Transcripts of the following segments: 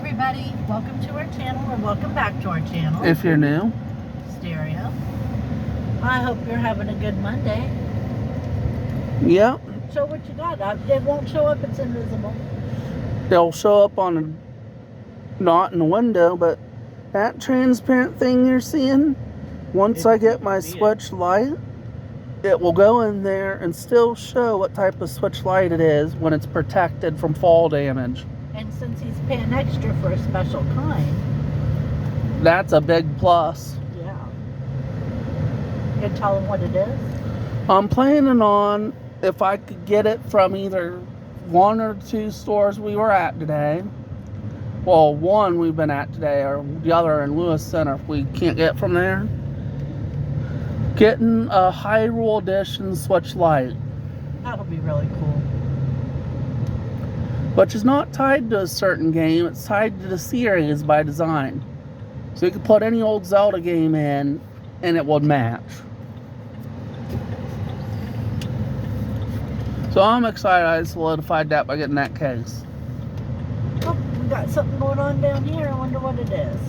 everybody, welcome to our channel, or welcome back to our channel. If you're new. Stereo. I hope you're having a good Monday. Yep. Show what you got. It won't show up, it's invisible. It'll show up on a, not in the window, but that transparent thing you're seeing, once I get my switch light, it will go in there and still show what type of switch light it is when it's protected from fall damage. And since he's paying extra for a special kind, that's a big plus. Yeah. You can tell him what it is? I'm planning on, if I could get it from either one or two stores we were at today. Well, one we've been at today, or the other in Lewis Center if we can't get from there. Getting a Hyrule Edition switch light. That'll be really cool. Which is not tied to a certain game, it's tied to the series by design. So you can put any old Zelda game in and it would match. So I'm excited I solidified that by getting that case. Oh, we got something going on down here. I wonder what it is.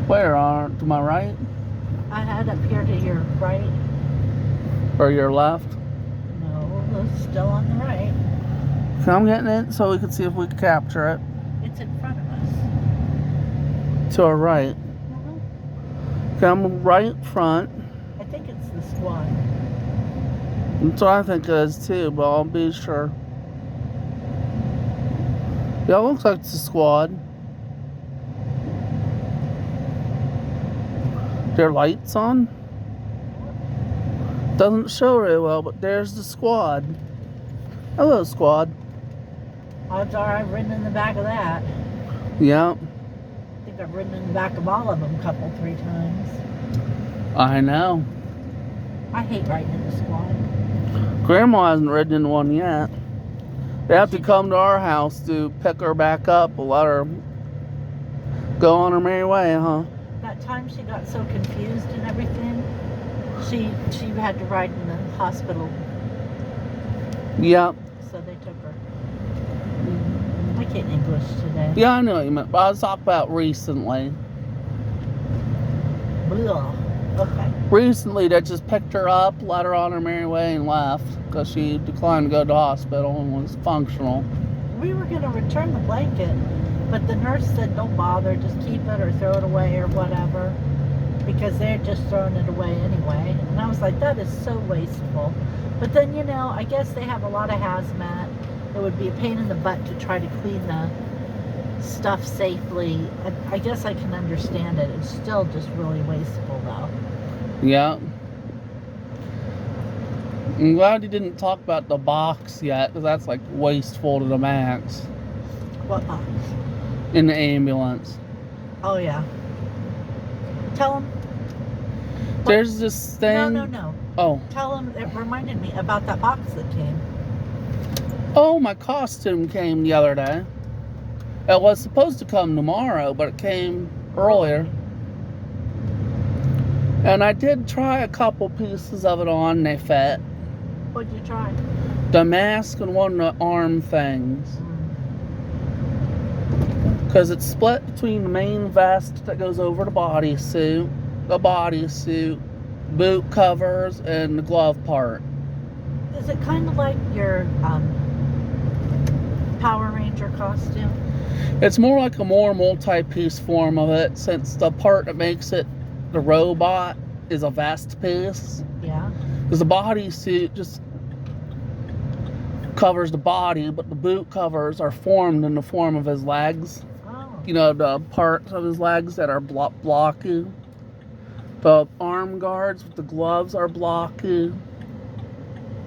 Where? To my right? I had up here to your right. Or your left? No, it's still on the right. So I'm getting it so we can see if we can capture it. It's in front of us. To our right. Mm-hmm. I'm right front. I think it's this one. That's what I think it is too, but I'll be sure. Yeah, it looks like it's a squad. Their lights on? Doesn't show very well, but there's the squad. Hello, squad. Odds are I've ridden in the back of that. Yeah. I think I've ridden in the back of all of them a couple, 3 times. I know. I hate riding in the squad. Grandma hasn't ridden in one yet. They have to come to our house to pick her back up. We'll let her go on her merry way, huh? That time she got so confused and everything, she had to ride in the hospital. Yep. So they took her. I can't English today. Yeah, I know what you meant, but I was talking about recently. Blah. Okay. Recently, they just picked her up, let her on her merry way, and left because she declined to go to the hospital and was functional. We were going to return the blanket, but the nurse said don't bother, just keep it or throw it away or whatever, because they're just throwing it away anyway. And I was like, that is so wasteful. But then, you know, I guess they have a lot of hazmat. It would be a pain in the butt to try to clean the stuff safely. And I guess I can understand it. It's still just really wasteful, though. Yeah. I'm glad you didn't talk about the box yet, because that's like wasteful to the max. What box? In the ambulance. Oh, yeah. Tell them. There's this thing. No. Oh. Tell them, it reminded me about that box that came. Oh, my costume came the other day. It was supposed to come tomorrow, but it came earlier. And I did try a couple pieces of it on, and they fit. What'd you try? The mask and one of the arm things. Because it's split between the main vest that goes over the bodysuit, boot covers, and the glove part. Is it kind of like your Power Ranger costume? It's more like a more multi-piece form of it, since the part that makes it the robot is a vest piece. Yeah. Because the bodysuit just covers the body, but the boot covers are formed in the form of his legs. Oh. You know, the parts of his legs that are blocky. The arm guards with the gloves are blocky.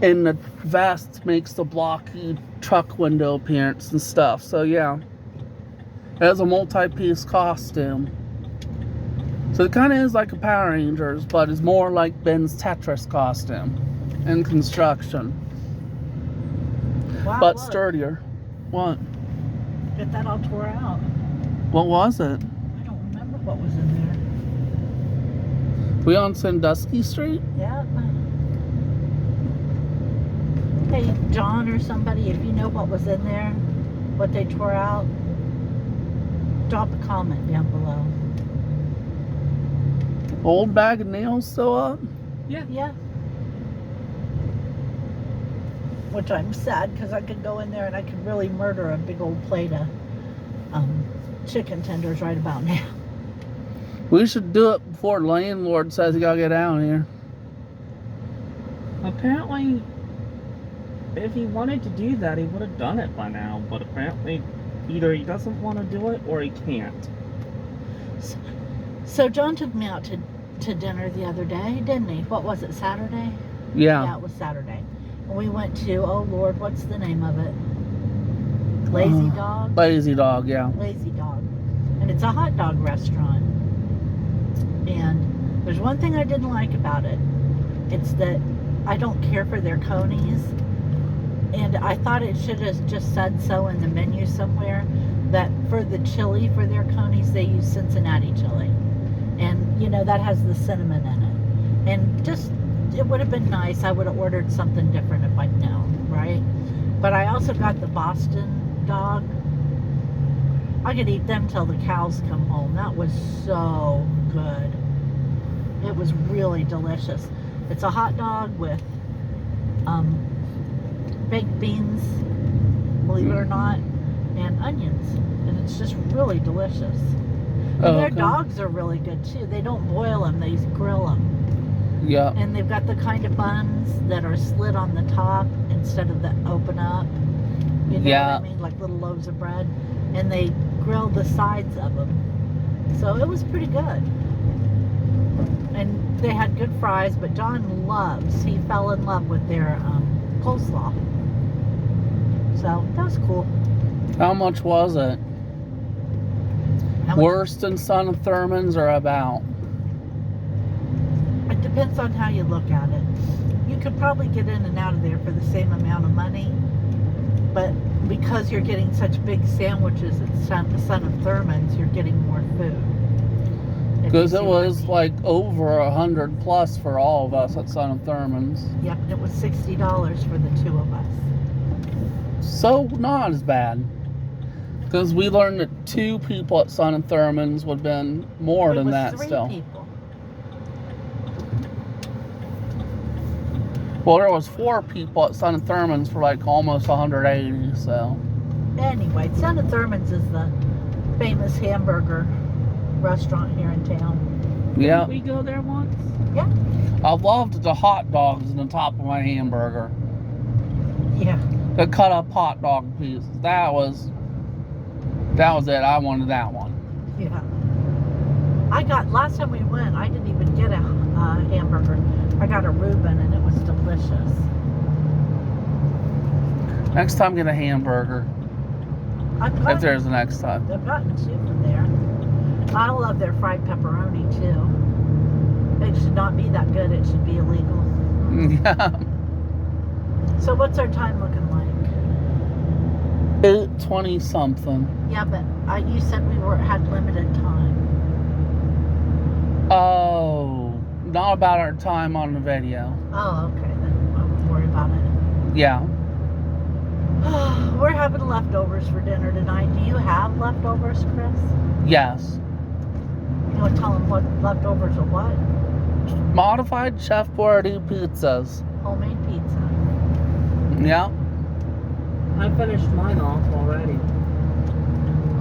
And the vest makes the blocky truck window appearance and stuff. So yeah, it has a multi-piece costume. So it kind of is like a Power Rangers, but it's more like Ben's Tetris costume in construction. Wow, but look. sturdier. What? Get that all tore out. What was it? I don't remember what was in there. We on Sandusky Street? Yeah. Hey, John or somebody, if you know what was in there, what they tore out. drop a comment down below. Old bag of nails still up? Yeah. Which I'm sad because I could go in there and I could really murder a big old plate of chicken tenders right about now. We should do it before the landlord says he gotta get out of here. Apparently, if he wanted to do that, he would have done it by now. But apparently, either he doesn't want to do it or he can't. So John took me out to dinner the other day, didn't he? What was it, Saturday? Yeah. Yeah, it was Saturday. And we went to, oh Lord, what's the name of it? Lazy Dog? Lazy Dog, yeah. Lazy Dog. And it's a hot dog restaurant. And there's one thing I didn't like about it. It's that I don't care for their conies. And I thought it should have just said so in the menu somewhere that for the chili for their conies, they use Cincinnati chili. And, you know, that has the cinnamon in it. And just, it would have been nice. I would have ordered something different if I'd known, right? But I also got the Boston dog. I could eat them till the cows come home. That was so good. It was really delicious. It's a hot dog with baked beans, believe it or not, and onions. And it's just really delicious. And Oh, their okay. dogs are really good too. They don't boil them, they grill them. Yeah. And they've got the kind of buns that are slit on the top instead of the open up. You know Yeah. what I mean? Like little loaves of bread. And they grill the sides of them. So it was pretty good. And they had good fries, but John he fell in love with their coleslaw. So that was cool. How much was it? How much- Worse than Son of Thurman's or about? It depends on how you look at it. You could probably get in and out of there for the same amount of money, but because you're getting such big sandwiches at Son of Thurman's, you're getting more food. If you Because see it what I was mean. like over 100 plus for all of us at Son of Thurman's. Yep, and it was $60 for the two of us. So not as bad. Because we learned that 2 people at Son of Thurman's would have been more It than was that 3 still. people. Well, there was 4 people at Son of Thurman's for like almost 180, so. Anyway, Son of Thurman's is the famous hamburger restaurant here in town. Yeah. Didn't we go there once? I loved the hot dogs in the top of my hamburger. Yeah. The cut up hot dog pieces. That was it. I wanted that one. Yeah. Last time we went, I didn't even get a hamburger. I got a Reuben and it was delicious. Next time, get a hamburger. If there's a next time. I've gotten 2 from there. I love their fried pepperoni too. It should not be that good. It should be illegal. Yeah. So what's our time looking like? 8:20 something. Yeah, but you said we had limited time. Oh, not about our time on the video. Oh, okay. Then I won't worry about it. Yeah. We're having leftovers for dinner tonight. Do you have leftovers, Chris? Yes. You want to tell them what leftovers are what? Modified Chef Boyardee pizzas. Homemade pizza. Yeah. I finished mine off already.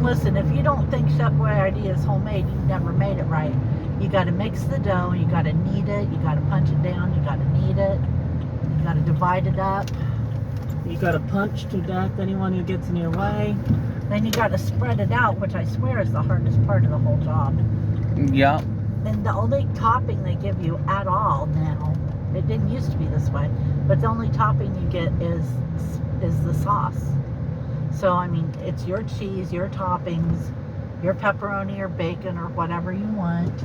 Listen, if you don't think Chef Boyardee is homemade, you've never made it right. You got to mix the dough. You got to knead it. You got to punch it down. You got to knead it. You got to divide it up. You gotta punch to death anyone who gets in your way. Then you got to spread it out, which I swear is the hardest part of the whole job. Yeah. And the only topping they give you at all now, it didn't used to be this way, but the only topping you get is the sauce. So, I mean, it's your cheese, your toppings, your pepperoni or bacon or whatever you want.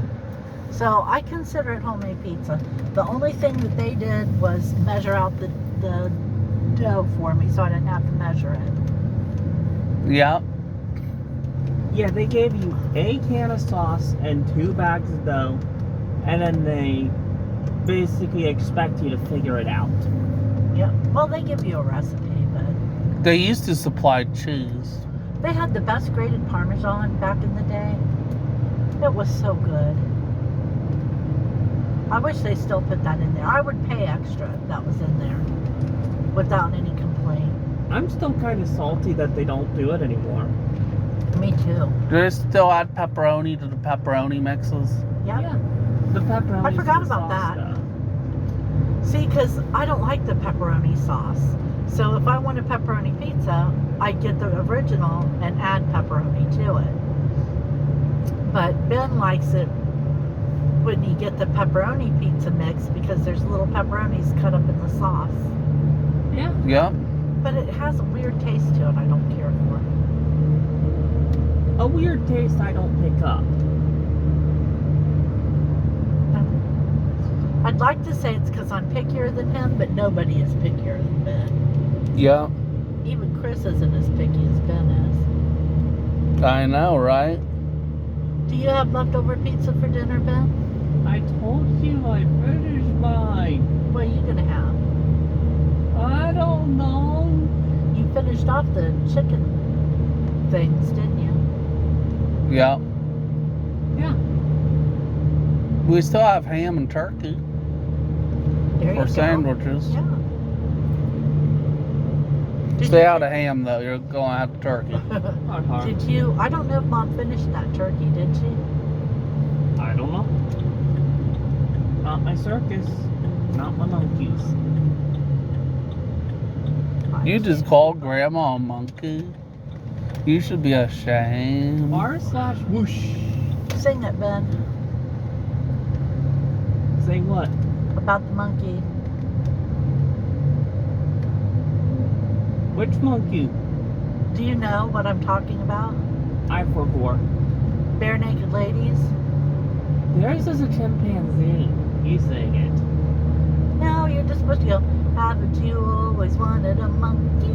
So I consider it homemade pizza. The only thing that they did was measure out the dough for me so I didn't have to measure it. Yeah. Yeah, they gave you a can of sauce and 2 bags of dough, and then they basically expect you to figure it out. Yep. Well, they give you a recipe, but They used to supply cheese. They had the best grated Parmesan back in the day. It was so good. I wish they still put that in there. I would pay extra if that was in there without any complaint. I'm still kind of salty that they don't do it anymore. Me too. Do they still add pepperoni to the pepperoni mixes? Yep. Yeah. The pepperoni. I forgot about that. See, because I don't like the pepperoni sauce. So if I want a pepperoni pizza, I get the original and add pepperoni to it. But Ben likes it when you get the pepperoni pizza mix because there's little pepperonis cut up in the sauce. Yeah. Yep. But it has a weird taste to it I don't care for. A weird taste I don't pick up. I'd like to say it's because I'm pickier than him, but nobody is pickier than Ben. Yep. Even Chris isn't as picky as Ben is. I know, right? Do you have leftover pizza for dinner, Ben? I told you I finished mine. What are you going to have? I don't know. You finished off the chicken things, didn't you? Yep. Yeah. We still have ham and turkey There you for go. sandwiches. Yeah. Did Stay you out of ham though. You're going to have turkey. Hard, hard. Did you? I don't know if Mom finished that turkey, did she? I don't know. Not my circus. Not my monkeys. You just called Grandma a monkey. You should be ashamed. R/whoosh. Sing it, Ben, Say what? about the monkey. Which monkey? Do you know what I'm talking about? I forgot. Bare Naked Ladies? Theirs is a chimpanzee. You sing it. No, you're just supposed to go, haven't you always wanted a monkey?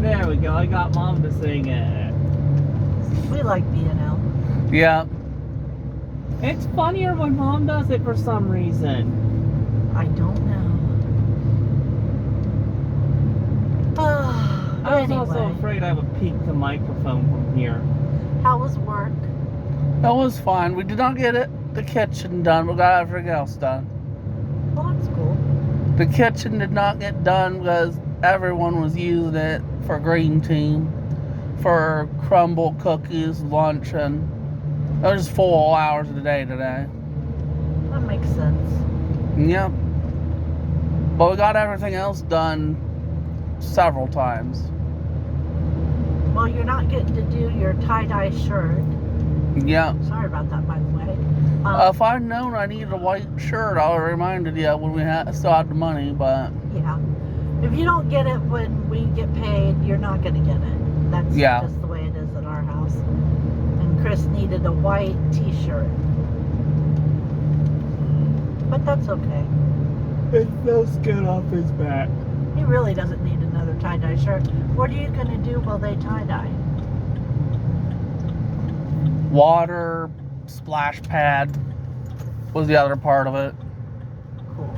There we go. I got Mom to sing it. We like B&L. Yeah. It's funnier when Mom does it for some reason. I don't know. I was also Anyway, afraid I would peek the microphone from here. how was work? That was fine. We did not get the kitchen done. We got everything else done. Well, that's cool. The kitchen did not get done because everyone was using it for green team, for crumble cookies, lunch, and it was just full hours of the day today. That makes sense. Yep. But we got everything else done several times. Well, you're not getting to do your tie-dye shirt. Yep. Sorry about that, by the way. If I'd known I needed a white shirt, I would have reminded you when we still had the money, but Yeah. If you don't get it when we get paid, you're not going to get it. That's Yeah. just the way it is at our house. And Chris needed a white t-shirt. But that's okay. It feels good off his back. He really doesn't need another tie-dye shirt. What are you going to do while they tie-dye? water, splash pad was the other part of it. Cool.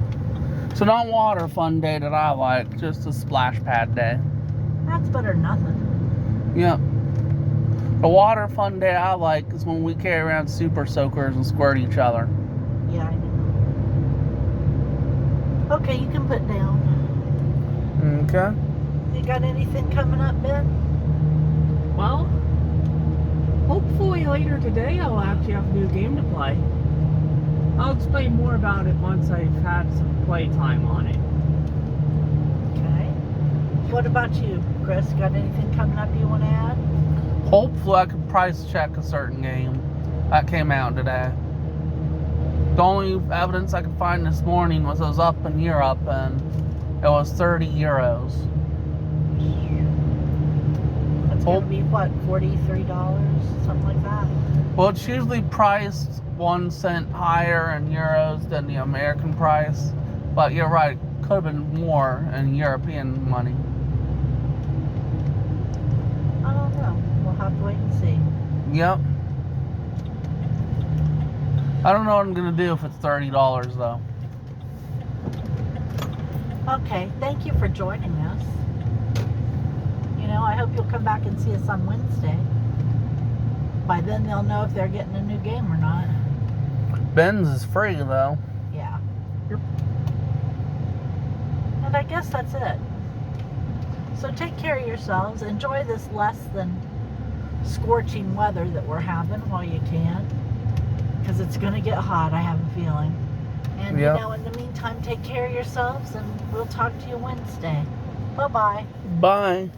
So not water fun day that I like, just a splash pad day. That's better than nothing. Yep. The water fun day I like is when we carry around super soakers and squirt each other. Yeah, I know. Okay, you can put down. Okay. You got anything coming up, Ben? Well, hopefully later today I'll actually have a new game to play. I'll explain more about it once I've had some play time on it. Okay. What about you, Chris? Got anything coming up you want to add? Hopefully I can price check a certain game that came out today. The only evidence I could find this morning was it was up in Europe and it was 30 euros. That's going to be, what, $43? Something like that? Well, it's usually priced 1 cent higher in euros than the American price. But you're right, could have been more in European money. I don't know. We'll have to wait and see. Yep. I don't know what I'm going to do if it's $30 though. Okay, thank you for joining us. You know, I hope you'll come back and see us on Wednesday. By then they'll know if they're getting a new game or not. Ben's is free though. Yeah. Yep. And I guess that's it. So take care of yourselves. Enjoy this less than scorching weather that we're having while you can. Because it's going to get hot, I have a feeling. And, Yep. you know, in the meantime, take care of yourselves, and we'll talk to you Wednesday. Bye-bye. Bye.